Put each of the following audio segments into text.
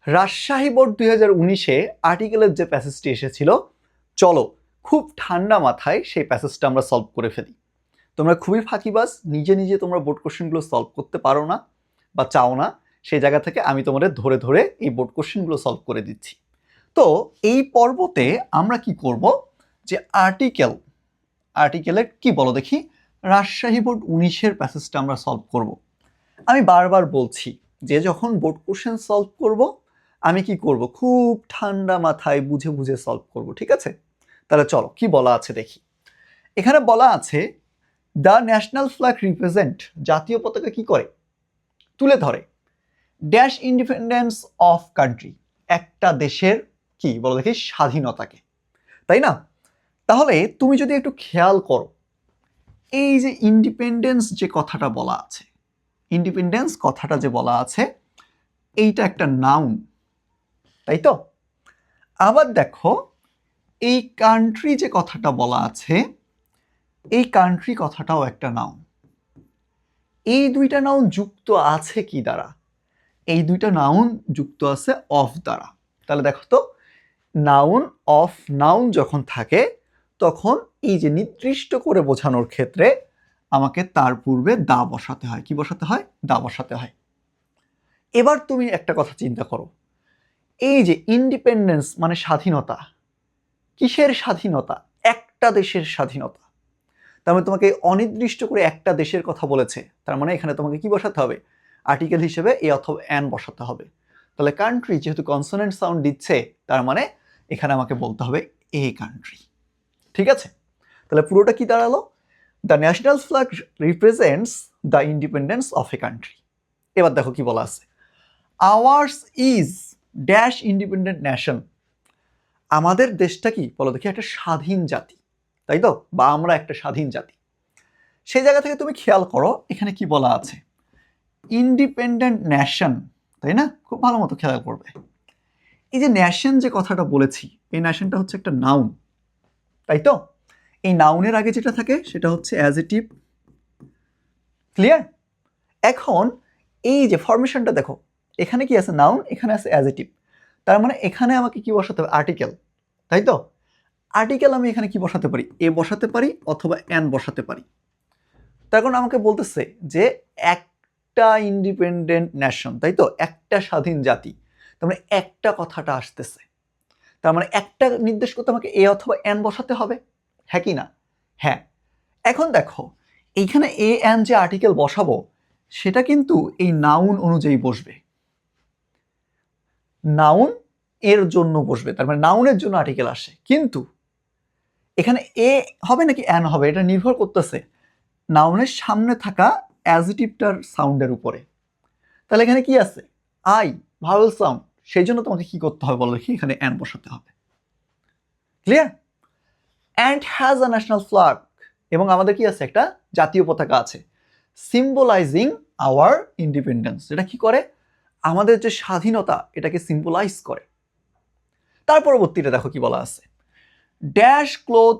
Rajshahi board 2019-এ আর্টিকেলের যে প্যাসেজটি এসেছিল, চলো খুব ঠান্ডা মাথায় সেই প্যাসেজটা আমরা সলভ করে ফেলি। তোমরা খুবই ফাঁকিবাজ, নিজে নিজে তোমরা বোর্ড কোশ্চেনগুলো সলভ করতে পারো না বা চাও না, সেই জায়গা থেকে আমি তোমাদের ধরে ধরে এই বোর্ড কোশ্চেনগুলো সলভ করে দিচ্ছি। তো এই পর্বতে আমরা কি করব, যে আর্টিকেলের কি বলো দেখি, রাজশাহী বোর্ড 19-এর প্যাসেজটা আমরা সলভ করব। আমি বারবার বলছি যে যখন বোর্ড কোশ্চেন সলভ করব আমি কি করব, খুব ঠান্ডা মাথায় বুঝে বুঝে সলভ করব, ঠিক আছে? তাহলে চলো কি বলা আছে দেখি। এখানে বলা আছে দ্য ন্যাশনাল ফ্ল্যাগ রিপ্রেজেন্ট, জাতীয় পতাকা কি করে, তুলে ধরে ড্যাশ ইন্ডিপেন্ডেন্স অফ কান্ট্রি, একটা দেশের কি বলো দেখি, স্বাধীনতাকে, তাই না? তাহলে তুমি যদি একটু খেয়াল করো, এই যে ইন্ডিপেন্ডেন্স যে কথাটা বলা আছে, ইন্ডিপেন্ডেন্স কথাটা যে বলা আছে, এইটা একটা নাউন, তাই তো? আবার দেখো এই কান্ট্রি যে কথাটা বলা আছে, এই কান্ট্রি কথাটাও একটা নাউন। এই দুইটা নাউন যুক্ত আছে কি দ্বারা? এই দুইটা নাউন যুক্ত আছে অফ দ্বারা। তাহলে দেখো তো, নাউন অফ নাউন যখন থাকে তখন এই যে নির্দিষ্ট করে বোঝানোর ক্ষেত্রে আমাকে তার পূর্বে দা বসাতে হয়। কি বসাতে হয়? দা বসাতে হয়। এবার তুমি একটা কথা চিন্তা করো, এই যে ইন্ডিপেন্ডেন্স মানে স্বাধীনতা, কিসের স্বাধীনতা? একটা দেশের স্বাধীনতা। তার মানে তোমাকে অনির্দিষ্ট করে একটা দেশের কথা বলেছে, তার মানে এখানে তোমাকে কি বসাতে হবে? আর্টিকেল হিসেবে এ অথবা অ্যান বসাতে হবে। তাহলে কান্ট্রি যেহেতু কনসোনেন্ট সাউন্ড দিচ্ছে, তার মানে এখানে আমাকে বলতে হবে এ কান্ট্রি, ঠিক আছে? তাহলে পুরোটা কি দাঁড়ালো? The national flag represents the independence of a country. এবার দেখো কি বলা আছে, hours is dash independent nation, আমাদের দেশটা কি বলো দেখি, একটা স্বাধীন জাতি, তাই তো? বা আমরা একটা স্বাধীন জাতি। সেই জায়গা থেকে তুমি খেয়াল করো এখানে কি বলা আছে, ইন্ডিপেন্ডেন্ট নেশন, তাই না? খুব ভালো মতো খেয়াল করবে। এই যে ন্যাশন যে কথাটা বলেছি, এই ন্যাশনটা হচ্ছে একটা নাউন, তাই তো? এই নাউনের আগে যেটা থাকে সেটা হচ্ছে অ্যাডজেক্টিভ। ক্লিয়ার? এখন এই যে ফরমেশনটা দেখো, এখানে কি আছে? নাউন, এখানে আছে অ্যাডজেক্টিভ। তার মানে এখানে আমাকে কি বসাতে হবে? আর্টিকেল, তাই তো? আর্টিকেল আমি এখানে কি বসাতে পারি? এ বসাতে পারি অথবা অ্যান বসাতে পারি। তার কারণ আমাকে বলতেছে যে একটা ইন্ডিপেন্ডেন্ট নেশন, তাই তো? একটা স্বাধীন জাতি, তার মানে একটা কথাটা আসতেছে, তার মানে একটা নির্দেশ করতে আমাকে এ অথবা অ্যান বসাতে হবে, হ্যাঁ কি না? হ্যাঁ। এখন দেখো এইখানে এ অ্যান যে আর্টিকেল বসাবো সেটা কিন্তু এই নাউন অনুযায়ী বসবে, নাউন এর জন্য বসবে, তার মানে নাউনের জন্য আর্টিকেল আসে। কিন্তু এখানে এ হবে নাকি অ্যান হবে, এটা নির্ভর করতেছে নাউনের সামনে থাকা অ্যাডজেক্টিভটার সাউন্ডের উপরে। তাহলে এখানে কি আছে? আই, ভাওয়েল সাউন্ড, সেই জন্য তোমাকে কি করতে হবে বলো দেখি, এখানে অ্যান বসাতে হবে। Clear? And has a national flag, এবং আমাদের কি আছে? একটা জাতীয় পতাকা আছে, সিম্বলাইজিং আওয়ার ইন্ডিপেন্ডেন্স, এটা কি করে? আমাদের যে স্বাধীনতা এটাকে সিম্বলাইজ করে। তার পরবর্তীতে দেখো কি বলা আছে, dash cloth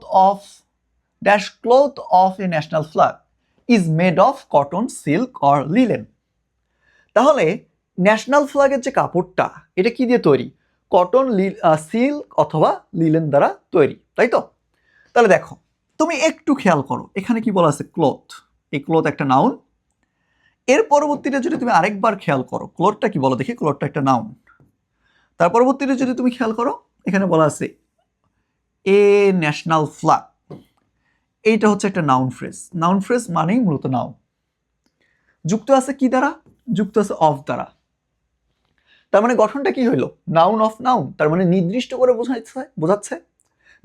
of a national flag is made of cotton, silk or linen. তাহলে ন্যাশনাল ফ্ল্যাগের যে কাপড়টা, এটা কি দিয়ে তৈরি? কটন, সিল্ক অথবা লিলেন দ্বারা তৈরি, তাই তো? তাহলে দেখো তুমি একটু খেয়াল করো, এখানে কি বলা আছে? ক্লথ। এই ক্লথ একটা নাউন। এর পরবর্তীতে যদি তুমি আরেকবার খেয়াল করো, ক্লথটা কি বলো দেখি, ক্লথটা একটা নাউন। তার পরবর্তীতে যদি তুমি খেয়াল করো, এখানে বলা আছে এ ন্যাশনাল ফ্ল্যাগ, এইটা হচ্ছে একটা নাউন ফ্রেজ। নাউন ফ্রেজ মানেই মূলত নাউন। যুক্ত আছে কি দ্বারা? যুক্ত আছে অফ দ্বারা। তার মানে গঠনটা কি হইলো? নাউন অফ নাউন, তার মানে নির্দিষ্ট করে বোঝাচ্ছে।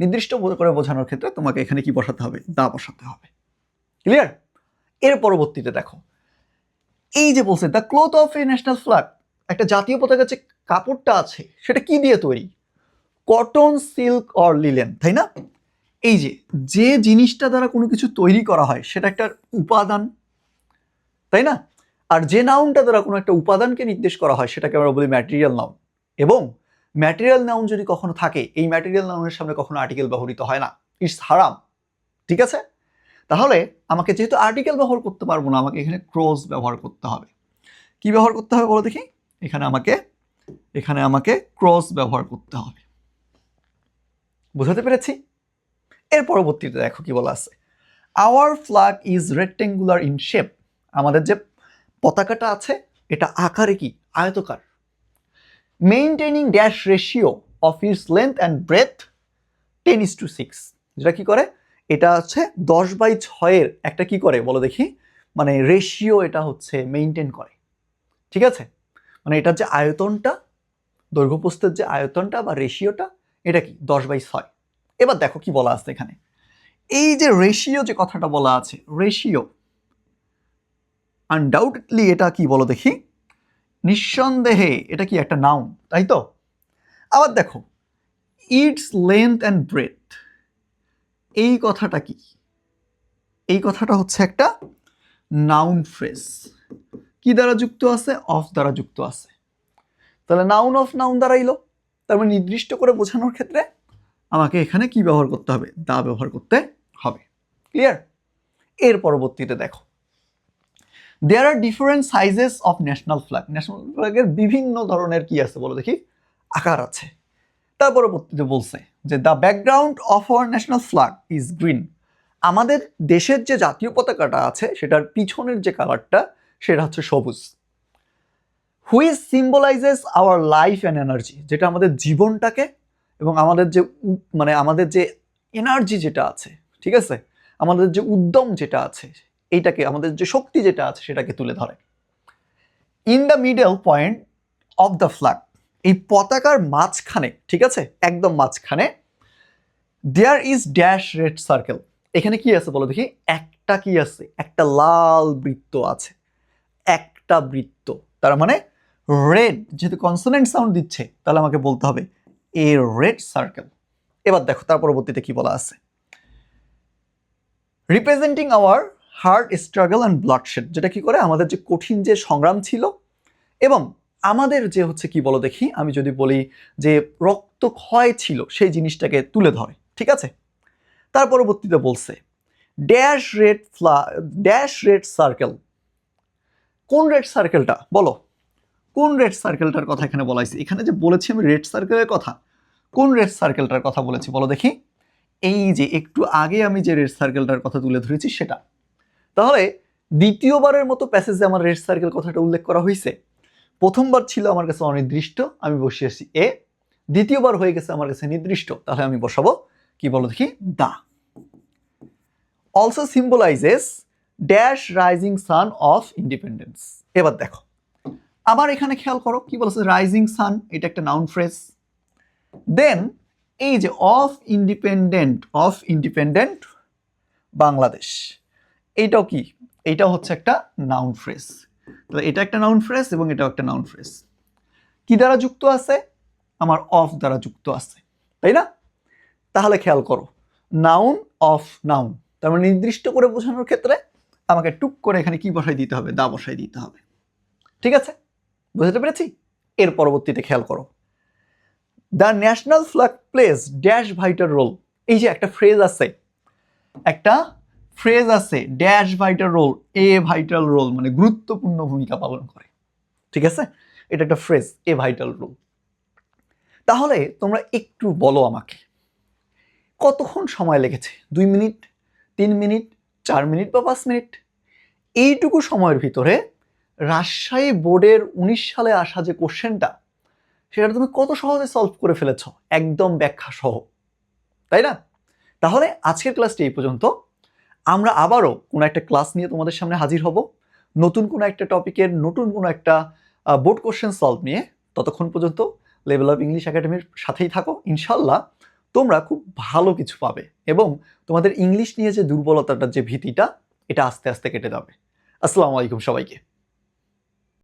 নির্দিষ্ট করে বোঝানোর ক্ষেত্রে তোমাকে এখানে কি বসাতে হবে? দা বসাতে হবে। ক্লিয়ার? এর পরবর্তীতে দেখো, এই যে বলছে the cloth of a national flag, একটা জাতীয় পতাকার যে কাপড়টা আছে সেটা কি দিয়ে তৈরি? কটন, সিল্ক অর লিলেন, তাই না? এই যে জিনিসটা দ্বারা কোনো কিছু তৈরি করা হয় সেটা একটা উপাদান, তাই না? আর যে নাউনটা দ্বারা কোনো একটা উপাদানকে নির্দেশ করা হয় সেটাকে আমরা বলি ম্যাটেরিয়াল নাউন। এবং ম্যাটেরিয়াল নাউন যদি কখনো থাকে, এই ম্যাটেরিয়াল নাউনের সামনে কখনো আর্টিকেল ব্যবহৃত হয় না, ইটস হারাম, ঠিক আছে? তাহলে আমাকে যেহেতু আর্টিকেল ব্যবহার করতে পারবো না, আমাকে এখানে ক্লোজ ব্যবহার করতে হবে। কি ব্যবহার করতে হবে বলো দেখি? এখানে আমাকে এখানে আমাকে ক্রস ব্যবহার করতে হবে। বুঝাতে পেরেছি? এর পরবর্তীতে দেখো কি বলা আছে, our flag is rectangular in shape. আমাদের যে পতাকাটা আছে এটা আকারে কি আয়তকার। Maintaining dash ratio of its length and breadth 10:6, যেটা কি করে, এটা হচ্ছে 10/6 একটা কি করে বলো দেখি, মানে রেশিও এটা হচ্ছে মেইনটেইন করে। ঠিক আছে, মানে এটার যে আয়তনটা, দৈর্ঘ্যপ্রস্থের যে আয়তনটা বা রেশিওটা, এটা কি 10/6। এবার দেখো কি বলা আছে এখানে, এই যে রেশিও যে কথাটা বলা আছে, রেশিও আনডাউটেডলি এটা কি বলো দেখি, নিঃসন্দেহে এটা কি একটা নাউন, তাই তো? আবার দেখো ইটস লেন্থ অ্যান্ড ব্রেথ, এই কথাটা কি, এই কথাটা হচ্ছে একটা নাউন ফ্রেজ। কি দ্বারা যুক্ত আছে? অফ দ্বারা যুক্ত আছে। তাহলে নাউন অফ নাউন দাঁড়াইলো, তার মানে নির্দিষ্ট করে বোঝানোর ক্ষেত্রে আমাকে এখানে কি ব্যবহার করতে হবে? দা ব্যবহার করতে হবে। ক্লিয়ার? এর পরবর্তীতে দেখো, there are different sizes of national flag. National ফ্ল্যাগের বিভিন্ন ধরনের কি আছে বলো দেখি, আকার আছে। তার পরবর্তীতে বলছে যে the background of our national flag is green. আমাদের দেশের যে জাতীয় পতাকাটা আছে সেটার পিছনের যে কালারটা সেটা হচ্ছে সবুজ। Which symbolises our life and energy, যেটা আমাদের জীবনটাকে এবং আমাদের যে মানে আমাদের যে এনার্জি যেটা আছে, ঠিক আছে, আমাদের যে উদ্যম যেটা আছে, এইটাকে, আমাদের যে শক্তি যেটা আছে সেটাকে তুলে ধরে। In the middle point of the flag, এই পতাকার মাঝখানে, ঠিক আছে, একদম মাঝখানে, there is dash red circle. এখানে কি আছে বলো দেখি, একটা কি আছে, একটা লাল বৃত্ত আছে, একটা বৃত্ত। তার মানে রেড, যেহেতু কনসোনেন্ট সাউন্ড দিচ্ছে তাহলে আমাকে বলতে হবে এ রেড সার্কেল। এবার দেখো তার পরবর্তীতে কি বলা আছে, representing our hard struggle and bloodshed, যেটা কি করে আমাদের যে কঠিন যে সংগ্রাম ছিল এবং আমাদের যে হচ্ছে কি বলো দেখি, আমি যদি বলি যে রক্তক্ষয় ছিল সেই জিনিসটাকে তুলে ধরে। ঠিক আছে, তার পরবর্তীতে বলছে ড্যাশ রেড সার্কেল। কোন রেড সার্কেলটা বলো, কোন রেড সার্কেলটার কথা এখানে বলা হয়েছে? এখানে যে বলেছি আমি রেড সার্কেলের কথা, কোন রেড সার্কেলটার কথা বলেছি বলো দেখি? এই যে একটু আগে আমি যে রেড সার্কেলটার কথা তুলে ধরেছি সেটা। তাহলে দ্বিতীয়বারের মতো প্যাসেজে আমার রেড সার্কেল কথাটা উল্লেখ করা হয়েছে। প্রথমবার ছিল আমার কাছে অনির্দিষ্ট, আমি বসিয়েছি এ। দ্বিতীয়বার হয়ে গেছে আমার কাছে নির্দিষ্ট, তাহলে আমি বসাবো কি বলো দেখি, দা। Also symbolises dash rising sun of independence. এবার দেখো আবার এখানে খেয়াল করো কি বলছে, রাইজিং সান, এটা একটা নাউন ফ্রেজ। দেন এই যে অফ ইন্ডিপেন্ডেন্ট বাংলাদেশ, এইটাও কি, এইটাও হচ্ছে একটা নাউন ফ্রেজ। তো এটা একটা নাউন ফ্রেজ এবং এটাও একটা নাউন ফ্রেজ। কি দ্বারা যুক্ত আছে? আমার অফ দ্বারা যুক্ত আছে, তাই না? তাহলে খেয়াল করো, নাউন অফ নাউন, তার মানে নির্দিষ্ট করে বোঝানোর ক্ষেত্রে আমাকে টুক করে এখানে কি বসাই দিতে হবে, দা বসাই দিতে হবে। ঠিক আছে, বুঝতে পেরেছি? এর পরবর্তীতে খেয়াল করো, the national flag plays dash vital role. এই যে একটা ফ্রেজ আছে, dash vital role, a vital role, মানে গুরুত্বপূর্ণ ভূমিকা পালন করে। ঠিক আছে, এটা একটা ফ্রেজ, এ ভাইটাল রোল। তাহলে তোমরা একটু বলো আমাকে কতক্ষণ সময় লেগেছে? 2 মিনিট, 3 মিনিট, 4 মিনিট বা 5 মিনিট? এইটুকু সময়ের ভিতরে রাজশাহী বোর্ডের 19 সালে আসা যে কোশ্চেনটা, সেটা তুমি কত সহজে সলভ করে ফেলেছ, একদম ব্যাখ্যা সহ, তাই না? তাহলে আজকের ক্লাসটি এই পর্যন্ত। আমরা আবারও কোনো একটা ক্লাস নিয়ে তোমাদের সামনে হাজির হব, নতুন কোনো একটা টপিকের নতুন কোনো একটা বোর্ড কোশ্চেন সলভ নিয়ে। ততক্ষণ পর্যন্ত লেভেল অফ ইংলিশ একাডেমির সাথেই থাকো। ইনশাল্লাহ তোমরা খুব ভালো কিছু পাবে এবং তোমাদের ইংলিশ নিয়ে যে দুর্বলতাটার যে ভীতিটা, এটা আস্তে আস্তে কেটে যাবে। আসসালামু আলাইকুম সবাইকে।